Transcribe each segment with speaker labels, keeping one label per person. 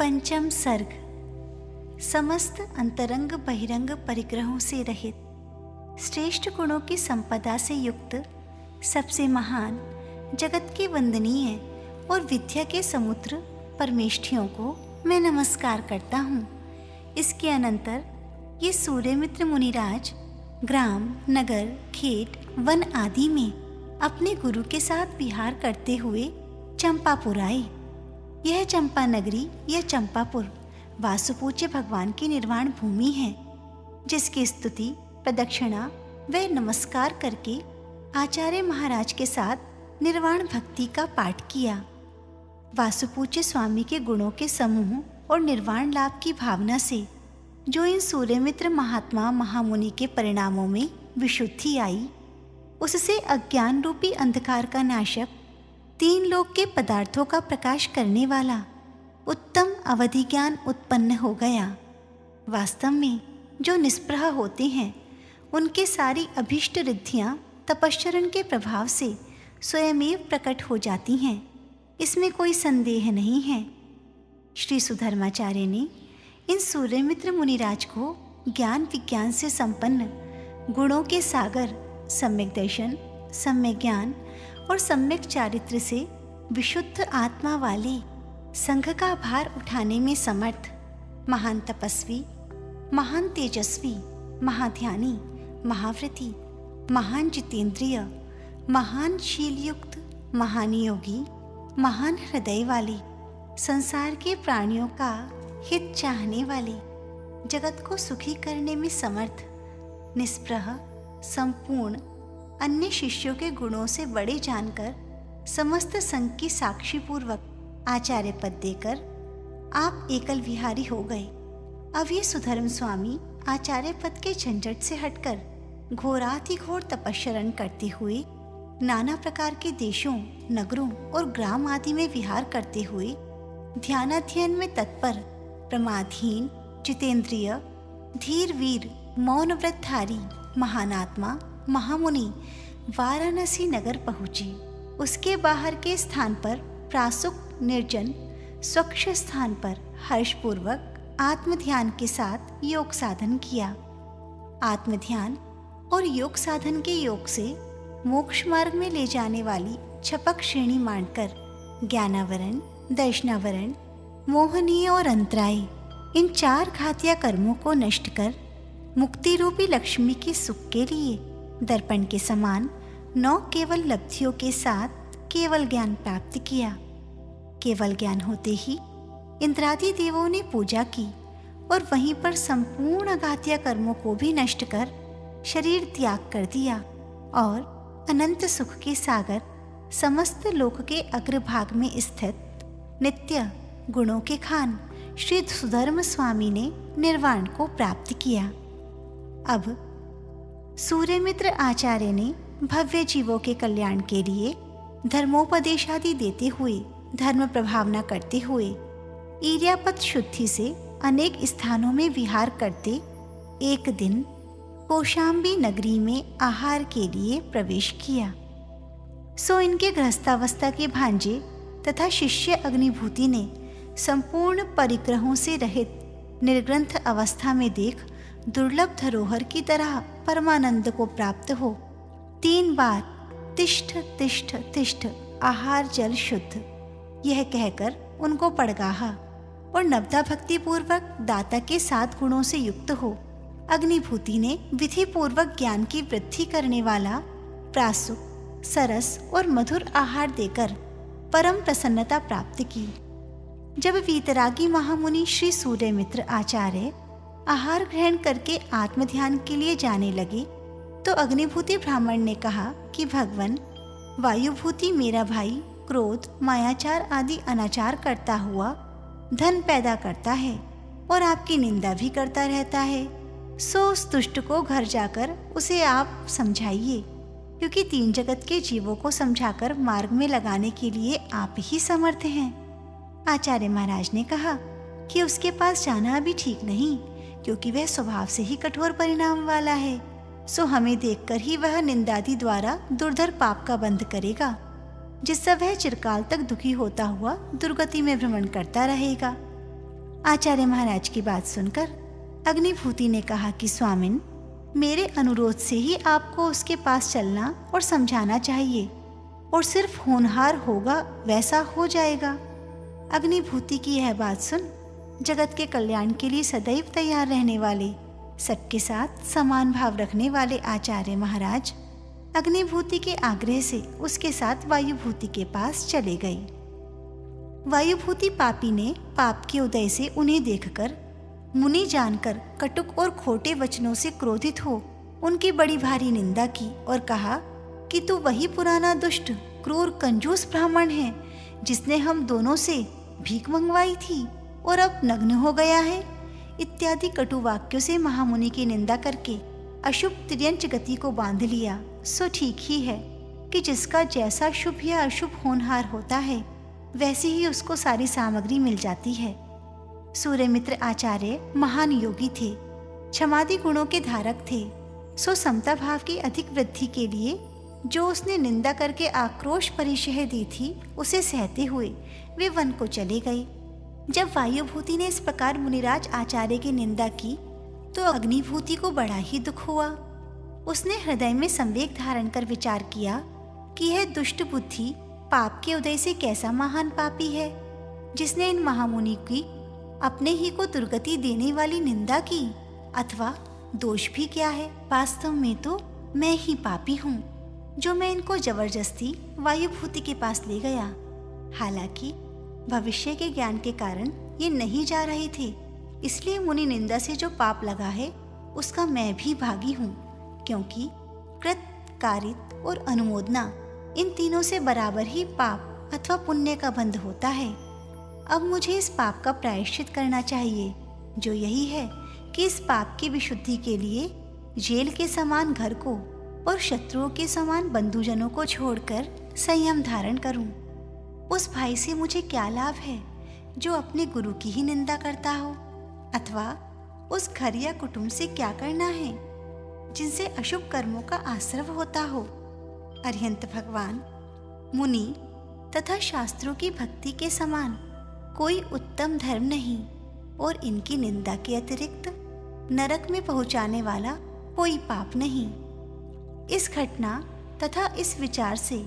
Speaker 1: पंचम सर्ग। समस्त अंतरंग बहिरंग परिग्रहों से रहित, श्रेष्ठ गुणों की संपदा से युक्त, सबसे महान, जगत के वंदनीय और विद्या के समुद्र परमेष्ठियों को मैं नमस्कार करता हूँ। इसके अनंतर ये सूर्यमित्र मुनिराज ग्राम, नगर, खेत, वन आदि में अपने गुरु के साथ विहार करते हुए चंपापुर आए। यह चंपा नगरी या चंपापुर वासुपूज्य भगवान की निर्वाण भूमि है, जिसकी स्तुति, प्रदक्षिणा व नमस्कार करके आचार्य महाराज के साथ निर्वाण भक्ति का पाठ किया। वासुपूज्य स्वामी के गुणों के समूह और निर्वाण लाभ की भावना से जो इन सूर्यमित्र महात्मा महामुनि के परिणामों में विशुद्धि आई, उससे अज्ञान रूपी अंधकार का नाशक, तीन लोक के पदार्थों का प्रकाश करने वाला उत्तम अवधि ज्ञान उत्पन्न हो गया। वास्तव में जो निष्प्रह होते हैं, उनके सारी अभीष्ट रिद्धियां तपश्चरण के प्रभाव से स्वयमेव प्रकट हो जाती हैं, इसमें कोई संदेह नहीं है। श्री सुधर्माचार्य ने इन सूर्यमित्र मुनिराज को ज्ञान विज्ञान से संपन्न, गुणों के सागर, सम्यक दर्शन, सम्यक ज्ञान और सम्यक चारित्र से विशुद्ध आत्मा वाले, संघ का भार उठाने में समर्थ, महान तपस्वी, महान तेजस्वी, महाध्यानी, महाव्रती, महान जितेंद्रिय, महान शीलयुक्त, महान योगी, महान हृदय वाले, संसार के प्राणियों का हित चाहने वाले, जगत को सुखी करने में समर्थ, निष्प्रह, संपूर्ण, अन्य शिष्यों के गुणों से बड़े जानकर समस्त संघ की साक्षी पूर्वक आचार्य पद देकर आप एकल विहारी हो गए। अब ये सुधर्म स्वामी आचार्य पद के झंझट से हटकर घोराति घोर तपश्चरण करते हुए नाना प्रकार के देशों, नगरों और ग्राम आदि में विहार करते हुए ध्यानाध्ययन में तत्पर, प्रमादहीन, जितेंद्रिय, धीर वीर, मौन व्रतधारी, महान आत्मा, महामुनि वाराणसी नगर पहुँचे। उसके बाहर के स्थान पर प्रासुक निर्जन स्वच्छ स्थान पर हर्षपूर्वक आत्मध्यान के साथ योग साधन किया। आत्मध्यान और योग साधन के योग से मोक्ष मार्ग में ले जाने वाली छपक श्रेणी मांडकर ज्ञानावरण, दर्शनावरण, मोहनीय और अंतराय, इन चार घातिया कर्मों को नष्ट कर मुक्ति रूपी लक्ष्मी के सुख के लिए दर्पण के समान 9 केवल लब्धियों के साथ केवल ज्ञान प्राप्त किया। केवल ज्ञान होते ही इंद्रादि देवों ने पूजा की और वहीं पर संपूर्ण अघातिया कर्मों को भी नष्ट कर शरीर त्याग कर दिया और अनंत सुख के सागर, समस्त लोक के अग्रभाग में स्थित नित्य गुणों के खान श्री सुधर्म स्वामी ने निर्वाण को प्राप्त किया। अब सूर्यमित्र आचार्य ने भव्य जीवों के कल्याण के लिए धर्मोपदेश आदि देते हुए, धर्म प्रभावना करते हुए, ईर्यापत शुद्धि से अनेक स्थानों में विहार करते एक दिन कौशाम्बी नगरी में आहार के लिए प्रवेश किया। सो इनके गृहस्थावस्था के भांजे तथा शिष्य अग्निभूति ने संपूर्ण परिग्रहों से रहित निर्ग्रंथ अवस्था में देख दुर्लभ धरोहर की तरह परमानंद को प्राप्त हो 3 बार तिष्ठ तिष्ठ तिष्ठ, आहार जल शुद्ध, यह कहकर उनको पड़गाहा और नवदा भक्ति पूर्वक दाता के 7 गुणों से युक्त हो अग्निभूति ने विधि पूर्वक ज्ञान की वृद्धि करने वाला प्रासुक, सरस और मधुर आहार देकर परम प्रसन्नता प्राप्त की। जब वीतरागी महामुनि श्री सूर्यमित्र आचार्य आहार ग्रहण करके आत्मध्यान के लिए जाने लगे तो अग्निभूति ब्राह्मण ने कहा कि भगवान, वायुभूति मेरा भाई क्रोध, मायाचार आदि अनाचार करता हुआ धन पैदा करता है और आपकी निंदा भी करता रहता है। सो उस दुष्ट को घर जाकर उसे आप समझाइए, क्योंकि 3 जगत के जीवों को समझाकर मार्ग में लगाने के लिए आप ही समर्थ हैं। आचार्य महाराज ने कहा कि उसके पास जाना अभी ठीक नहीं, क्योंकि वह स्वभाव से ही कठोर परिणाम वाला है। सो हमें देखकर ही वह निंदादि द्वारा दुर्धर पाप का बंध करेगा, जिससे वह चिरकाल तक दुखी होता हुआ दुर्गति में भ्रमण करता रहेगा। आचार्य महाराज की बात सुनकर अग्निभूति ने कहा कि स्वामिन, मेरे अनुरोध से ही आपको उसके पास चलना और समझाना चाहिए, और सिर्फ होनहार होगा वैसा हो जाएगा। अग्निभूति की यह बात सुन जगत के कल्याण के लिए सदैव तैयार रहने वाले, सबके साथ समान भाव रखने वाले आचार्य महाराज अग्निभूति के आग्रह से उसके साथ वायुभूति के पास चले गए। वायुभूति पापी ने पाप के उदय से उन्हें देखकर मुनि जानकर कटुक और खोटे वचनों से क्रोधित हो उनकी बड़ी भारी निंदा की और कहा कि तू वही पुराना दुष्ट क्रूर कंजूस ब्राह्मण है जिसने हम दोनों से भीख मंगवाई थी और अब नग्न हो गया है, इत्यादि कटु वाक्यों से महामुनि की निंदा करके अशुभ तिर्यंच गति को बांध लिया। सो ठीक ही है कि जिसका जैसा शुभ या अशुभ होनहार होता है वैसी ही उसको सारी सामग्री मिल जाती है। सूर्यमित्र आचार्य महान योगी थे, क्षमादि गुणों के धारक थे। सो समता भाव की अधिक वृद्धि के लिए जो उसने निंदा करके आक्रोश परिशह दी थी उसे सहते हुए वे वन को चले गए। जब वायुभूति ने इस प्रकार मुनिराज आचार्य की निंदा की तो अग्निभूति को बड़ा ही दुख हुआ। उसने हृदय में संवेग धारण कर विचार किया कि यह दुष्ट बुद्धि पाप के उदय से कैसा महान पापी है जिसने इन महामुनि की अपने ही को दुर्गति देने वाली निंदा की, अथवा दोष भी क्या है। वास्तव में तो मैं ही पापी हूँ जो मैं इनको जबरदस्ती वायुभूति के पास ले गया। हालांकि भविष्य के ज्ञान के कारण ये नहीं जा रहे थे, इसलिए मुनि निंदा से जो पाप लगा है उसका मैं भी भागी हूँ, क्योंकि कृत, कारित और अनुमोदना इन तीनों से बराबर ही पाप अथवा पुण्य का बंध होता है। अब मुझे इस पाप का प्रायश्चित करना चाहिए, जो यही है कि इस पाप की विशुद्धि के लिए जेल के समान घर को और शत्रुओं के समान बंधुजनों को छोड़कर संयम धारण करूं। उस भाई से मुझे क्या लाभ है जो अपने गुरु की ही निंदा करता हो, अथवा उस घर या कुटुंब से क्या करना है जिनसे अशुभ कर्मों का आश्रव होता हो। अरिहंत भगवान, मुनि तथा शास्त्रों की भक्ति के समान कोई उत्तम धर्म नहीं, और इनकी निंदा के अतिरिक्त नरक में पहुंचाने वाला कोई पाप नहीं। इस घटना तथा इस विचार से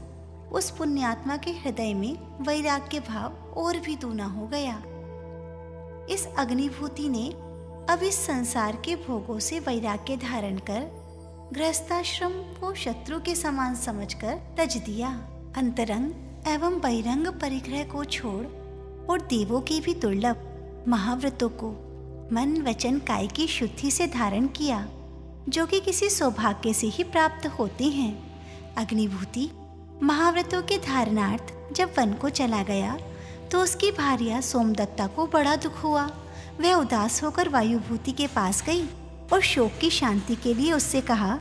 Speaker 1: उस पुण्यात्मा के हृदय में वैराग्य भाव और भी दूना हो गया। इस अग्निभूति ने अब इस संसार के भोगों से वैराग्य धारण कर गृहस्थाश्रम को शत्रु के समान समझकर तज दिया। अंतरंग एवं बहिरंग परिग्रह को छोड़ और देवों के भी दुर्लभ महाव्रतों को मन वचन काय की शुद्धि से धारण किया, जो कि किसी सौभाग्य से ही प्राप्त होते हैं। अग्निभूति महाव्रतों के धारणार्थ जब वन को चला गया तो उसकी भार्या सोमदत्ता को बड़ा दुख हुआ। वह उदास होकर वायुभूति के पास गई और शोक की शांति के लिए उससे कहा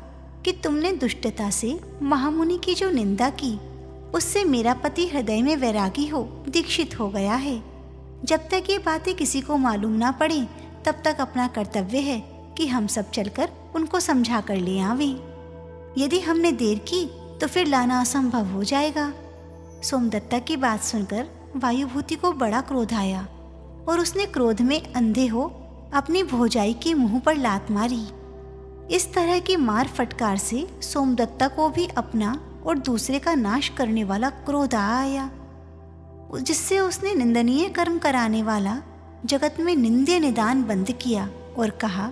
Speaker 1: कि तुमने दुष्टता से महामुनि की जो निंदा की उससे मेरा पति हृदय में वैरागी हो दीक्षित हो गया है। जब तक ये बातें किसी को मालूम ना पड़े तब तक अपना कर्तव्य है कि हम सब चलकर उनको समझा कर ले आवें। यदि हमने देर की तो फिर लाना असंभव हो जाएगा। सोमदत्ता की बात सुनकर वायुभूति को बड़ा क्रोध आया और उसने क्रोध में अंधे हो अपनी भौजाई के मुंह पर लात मारी। इस तरह की मार फटकार से सोमदत्ता को भी अपना और दूसरे का नाश करने वाला क्रोध आया, जिससे उसने निंदनीय कर्म कराने वाला जगत में निंदे निदान बंद किया और कहा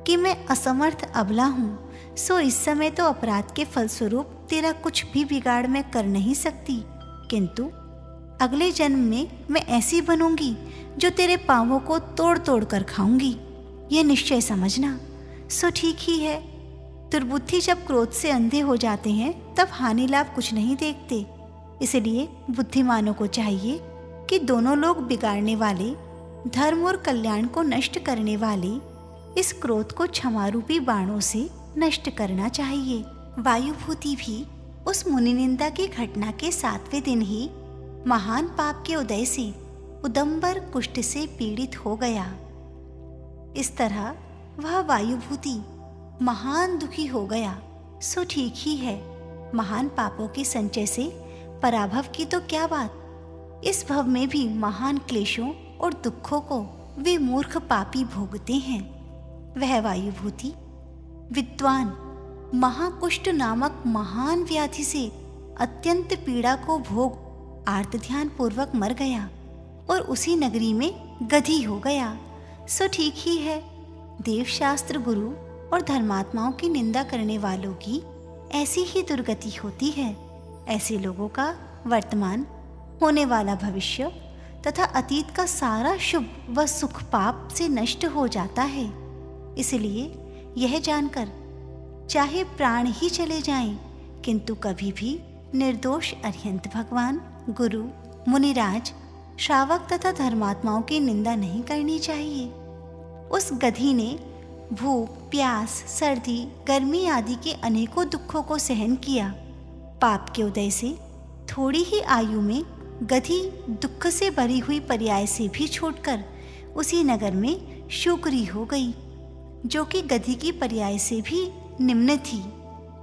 Speaker 1: कि मैं असमर्थ अबला हूँ, सो इस समय तो अपराध के फलस्वरूप तेरा कुछ भी बिगाड़ मैं कर नहीं सकती, किंतु अगले जन्म में मैं ऐसी बनूंगी जो तेरे पांवों को तोड़ तोड़ कर खाऊंगी, यह निश्चय समझना। सो ठीक ही है, दुर्बुद्धि जब क्रोध से अंधे हो जाते हैं तब हानि लाभ कुछ नहीं देखते। इसलिए बुद्धिमानों को चाहिए कि दोनों लोग बिगाड़ने वाले, धर्म और कल्याण को नष्ट करने वाले इस क्रोध को क्षमारूपी बाणों से नष्ट करना चाहिए। वायुभूति भी उस मुनिनिंदा की घटना के 7वें दिन ही महान पाप के उदय से उदंबर कुष्ठ से पीड़ित हो गया। इस तरह वह वायुभूति महान दुखी हो गया। सो ठीक ही है, महान पापों के संचय से पराभव की तो क्या बात, इस भव में भी महान क्लेशों और दुखों को वे मूर्ख पापी भोगते हैं। वह वायुभूति विद्वान महाकुष्ठ नामक महान व्याधि से अत्यंत पीड़ा को भोग आर्त ध्यान पूर्वक मर गया और उसी नगरी में गधी हो गया। सो ठीक ही है, देवशास्त्र गुरु और धर्मात्माओं की निंदा करने वालों की ऐसी ही दुर्गति होती है। ऐसे लोगों का वर्तमान, होने वाला भविष्य तथा अतीत का सारा शुभ व सुख पाप से नष्ट हो जाता है। इसलिए यह जानकर चाहे प्राण ही चले जाएं, किंतु कभी भी निर्दोष अरिहंत भगवान, गुरु, मुनिराज, श्रावक तथा धर्मात्माओं की निंदा नहीं करनी चाहिए। उस गधी ने भूख, प्यास, सर्दी, गर्मी आदि के अनेकों दुखों को सहन किया। पाप के उदय से थोड़ी ही आयु में गधी दुख से भरी हुई पर्याय से भी छूटकर उसी नगर में शूकरी हो गई, जो कि गधी की पर्याय से भी निम्न थी।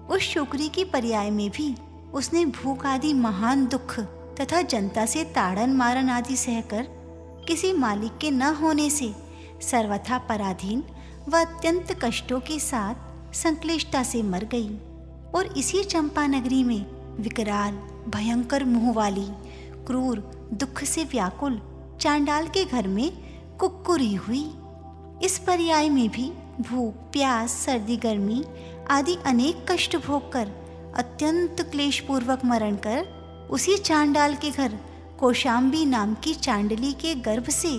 Speaker 1: उस शूकरी की पर्याय में भी उसने भूख आदि महान दुख तथा जनता से ताड़न मारन आदि सहकर किसी मालिक के न होने से सर्वथा पराधीन व अत्यंत कष्टों के साथ संक्लिष्टता से मर गई। और इसी चंपा नगरी में विकराल, भयंकर मुंह वाली, क्रूर, दुख से व्याकुल चांडाल के घर में कुक्कुरी हुई। इस पर्याय में भी भूख, प्यास, सर्दी, गर्मी आदि अनेक कष्ट भोगकर अत्यंत क्लेशपूर्वक मरण कर उसी चांडाल के घर कौशाम्बी नाम की चांडली के गर्भ से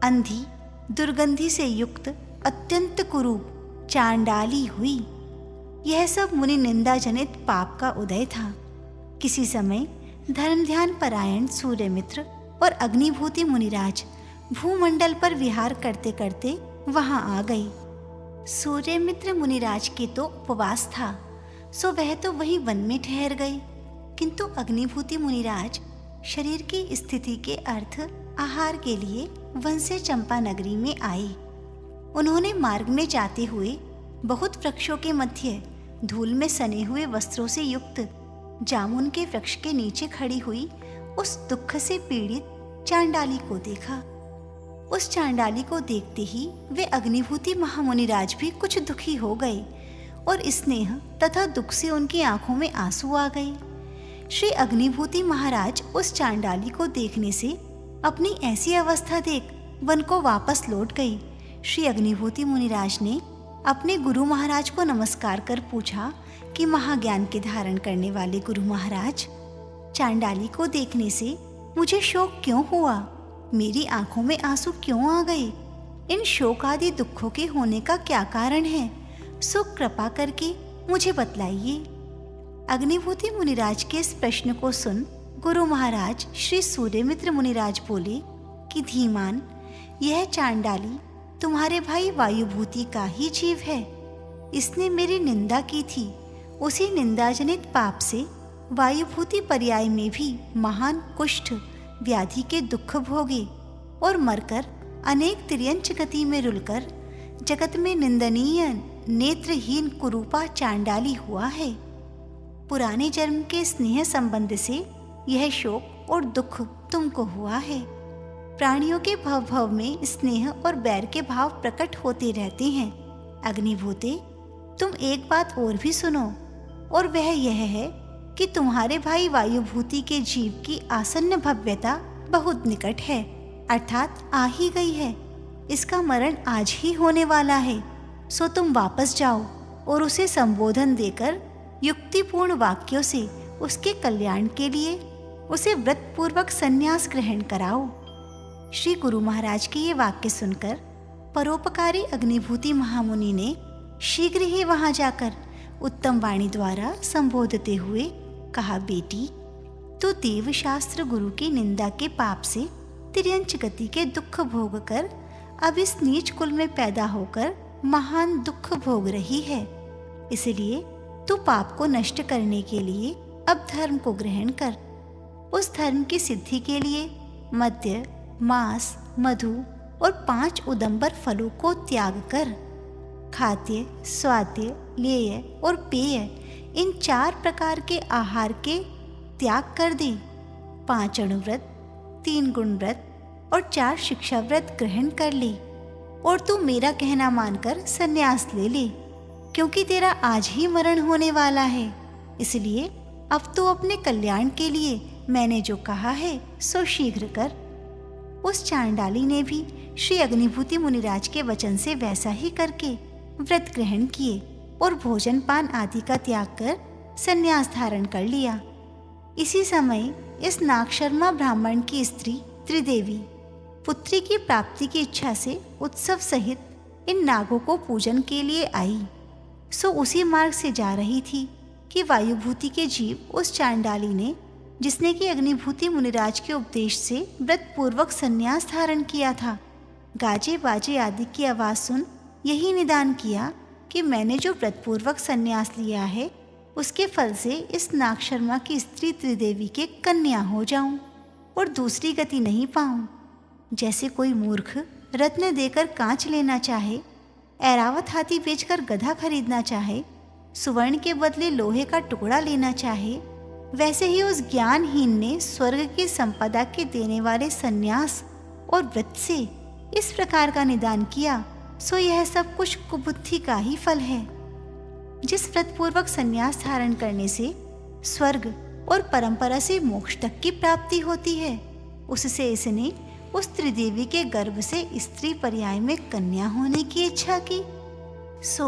Speaker 1: अंधी, दुर्गंधि से युक्त अत्यंत कुरूप चांडाली हुई। यह सब मुनि निंदा जनित पाप का उदय था। किसी समय धर्म ध्यान परायण सूर्यमित्र और अग्निभूति मुनिराज भूमंडल पर विहार करते करते वहां आ गए। सूर्यमित्र मुनिराज के तो उपवास था, सो वह तो वहीं वन में ठहर गए, किंतु अग्निभूति मुनिराज शरीर की स्थिति के अर्थ आहार के लिए वन से चंपा नगरी में आए। उन्होंने मार्ग में जाते हुए बहुत वृक्षों के मध्य धूल में सने हुए वस्त्रों से युक्त जामुन के वृक्ष के नीचे खड़ी हुई उस दुख से पीड़ित चांडाली को देखा। उस चांडाली को देखते ही वे अग्निभूति महामुनिराज भी कुछ दुखी हो गए और स्नेह तथा दुख से उनकी आंखों में आंसू आ गए। श्री अग्निभूति महाराज उस चांडाली को देखने से अपनी ऐसी अवस्था देख वन को वापस लौट गई। श्री अग्निभूति मुनिराज ने अपने गुरु महाराज को नमस्कार कर पूछा कि महाज्ञान के धारण करने वाले गुरु महाराज, चांडाली को देखने से मुझे शोक क्यों हुआ? मेरी आंखों में आंसू क्यों आ गए? इन शोक आदि दुखों के होने का क्या कारण है? सो कृपा करके मुझे बतलाइए। अग्निभूति मुनिराज के इस प्रश्न को सुन गुरु महाराज श्री सूर्यमित्र मुनिराज बोले कि धीमान, यह चांडाली तुम्हारे भाई वायुभूति का ही जीव है। इसने मेरी निंदा की थी। उसी निंदाजनित पाप से वायुभूति पर्याय में भी महान कुष्ठ व्याधि के दुख भोगे और मरकर अनेक तिर्यंच गति में रुलकर जगत में निंदनीय नेत्रहीन कुरूपा चांडाली हुआ है। पुराने जन्म के स्नेह संबंध से यह शोक और दुख तुमको हुआ है। प्राणियों के भव भव में स्नेह और बैर के भाव प्रकट होते रहते हैं। अग्निभूते, तुम एक बात और भी सुनो, और वह यह है कि तुम्हारे भाई वायुभूति के जीव की आसन्न भव्यता बहुत निकट है, अर्थात आ ही गई है। इसका मरण आज ही होने वाला है। सो तुम वापस जाओ और उसे संबोधन देकर युक्तिपूर्ण वाक्यों से उसके कल्याण के लिए उसे व्रतपूर्वक संन्यास ग्रहण कराओ। श्री गुरु महाराज के ये वाक्य सुनकर परोपकारी अग्निभूति महामुनि ने शीघ्र ही वहां जाकर उत्तम वाणी द्वारा संबोधते हुए कहा, बेटी, तू देवशास्त्र गुरु की निंदा के पाप से तिर्यंच गति के दुख भोग कर अब इस नीच कुल में पैदा होकर महान दुख भोग रही है। इसलिए तू पाप को नष्ट करने के लिए अब धर्म को ग्रहण कर। उस धर्म की सिद्धि के लिए मद्य, मांस, मधु और 5 उदंबर फलों को त्याग कर खाद्य, स्वाद्य, लेय और पेय इन 4 प्रकार के आहार के त्याग कर दे। 5 अणुव्रत, 3 गुण व्रत, और 4 शिक्षा व्रत ग्रहण कर ले और तू मेरा कहना मानकर संन्यास ले ले, क्योंकि तेरा आज ही मरण होने वाला है। इसलिए अब तो अपने कल्याण के लिए मैंने जो कहा है सो शीघ्र कर। उस चांडाली ने भी श्री अग्निभूति मुनिराज के वचन से वैसा ही करके व्रत ग्रहण किए और भोजन पान आदि का त्याग कर संन्यास धारण कर लिया। इसी समय इस नागशर्मा ब्राह्मण की स्त्री त्रिदेवी पुत्री की प्राप्ति की इच्छा से उत्सव सहित इन नागों को पूजन के लिए आई। सो उसी मार्ग से जा रही थी कि वायुभूति के जीव उस चांडाली ने, जिसने कि अग्निभूति मुनिराज के उपदेश से व्रत पूर्वक संन्यास धारण किया था, गाजे बाजे आदि की आवाज सुन यही निदान किया कि मैंने जो व्रत पूर्वक संन्यास लिया है उसके फल से इस नागशर्मा की स्त्री त्रिदेवी के कन्या हो जाऊं और दूसरी गति नहीं पाऊं। जैसे कोई मूर्ख रत्न देकर कांच लेना चाहे, ऐरावत हाथी बेचकर गधा खरीदना चाहे, सुवर्ण के बदले लोहे का टुकड़ा लेना चाहे, वैसे ही उस ज्ञानहीन ने स्वर्ग की संपदा के देने वाले संन्यास और व्रत से इस प्रकार का निदान किया। सो यह सब कुछ कुबुद्धि का ही फल है। जिस व्रत पूर्वक संन्यास धारण करने से स्वर्ग और परंपरा से मोक्ष तक की प्राप्ति होती है, उससे इसने उस त्रिदेवी के गर्भ से स्त्री पर्याय में कन्या होने की इच्छा की। सो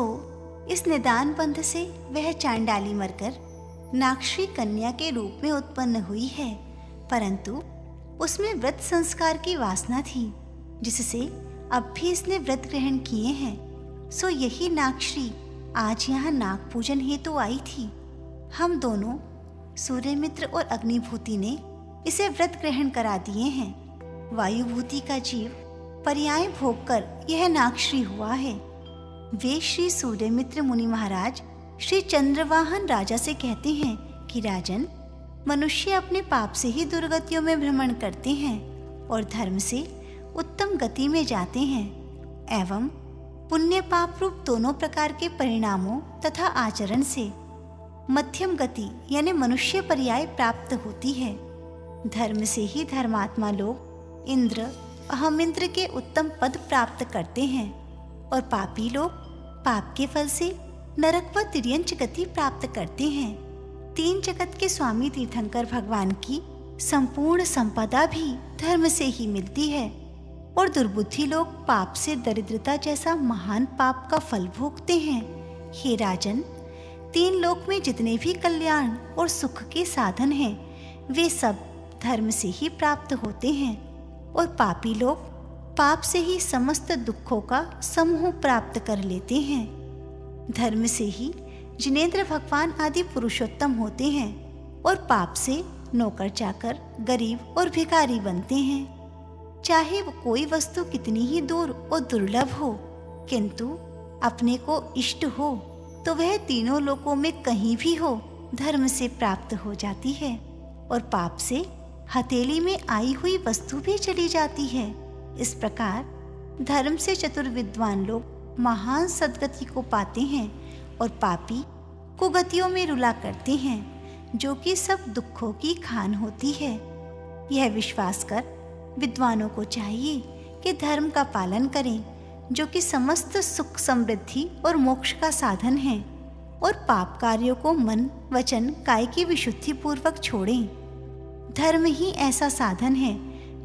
Speaker 1: इस निदान बंध से वह चांडाली मरकर नागश्री कन्या के रूप में उत्पन्न हुई है, परंतु उसमें व्रत संस्कार की वासना थी, जिससे अब भी इसने व्रत ग्रहण किए हैं। सो यही नागश्री आज यहाँ नाग पूजन हेतु आई थी। हम दोनों सूर्यमित्र और अग्निभूति ने इसे व्रत ग्रहण करा दिए हैं। वायुभूति का जीव पर्याय भोग कर यह नागश्री हुआ है। वे श्री सूर्यमित्र मुनि महाराज श्री चंद्रवाहन राजा से कहते हैं कि राजन, मनुष्य अपने पाप से ही दुर्गतियों में भ्रमण करते हैं और धर्म से उत्तम गति में जाते हैं, एवं पुण्य पाप रूप दोनों प्रकार के परिणामों तथा आचरण से मध्यम गति यानी मनुष्य पर्याय प्राप्त होती है। धर्म से ही धर्मात्मा लोग इंद्र, अहमिंद्र के उत्तम पद प्राप्त करते हैं और पापी लोग पाप के फल से नरक व तिर्यंच गति प्राप्त करते हैं। 3 जगत के स्वामी तीर्थंकर भगवान की संपूर्ण संपदा भी धर्म से ही मिलती है और दुर्बुद्धि लोग पाप से दरिद्रता जैसा महान पाप का फल भोगते हैं। हे राजन, 3 लोक में जितने भी कल्याण और सुख के साधन हैं, वे सब धर्म से ही प्राप्त होते हैं और पापी लोग पाप से ही समस्त दुखों का समूह प्राप्त कर लेते हैं। धर्म से ही जिनेंद्र भगवान आदि पुरुषोत्तम होते हैं और पाप से नौकर चाकर, गरीब और भिखारी बनते हैं। चाहे वो कोई वस्तु कितनी ही दूर और दुर्लभ हो, किंतु अपने को इष्ट हो तो वह तीनों लोकों में कहीं भी हो धर्म से प्राप्त हो जाती है और पाप से हथेली में आई हुई वस्तु भी चली जाती है। इस प्रकार धर्म से चतुर विद्वान लोग महान सद्गति को पाते हैं और पापी कुगतियों में रुला करते हैं, जो कि सब दुखों की खान होती है। यह विश्वास कर विद्वानों को चाहिए कि धर्म का पालन करें, जो कि समस्त सुख समृद्धि और मोक्ष का साधन है, और पाप कार्यों को मन वचन काय की विशुद्धि पूर्वक छोड़ें। धर्म ही ऐसा साधन है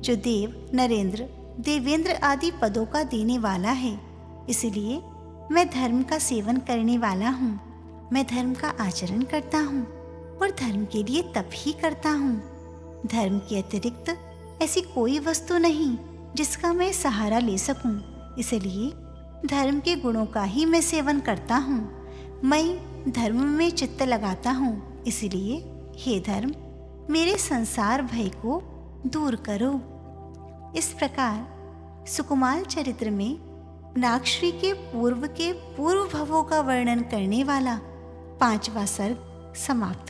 Speaker 1: जो देव, नरेंद्र, देवेंद्र आदि पदों का देने वाला है। इसलिए मैं धर्म का सेवन करने वाला हूँ। मैं धर्म का आचरण करता हूँ और धर्म के लिए तप ही करता हूँ। धर्म के अतिरिक्त ऐसी कोई वस्तु नहीं जिसका मैं सहारा ले सकूं। इसलिए धर्म के गुणों का ही मैं सेवन करता हूँ। मैं धर्म में चित्त लगाता हूँ। इसलिए हे धर्म, मेरे संसार भय को दूर करो। इस प्रकार सुकुमार चरित्र में नागश्री के पूर्व भवों का वर्णन करने वाला 5वां सर्ग समाप्त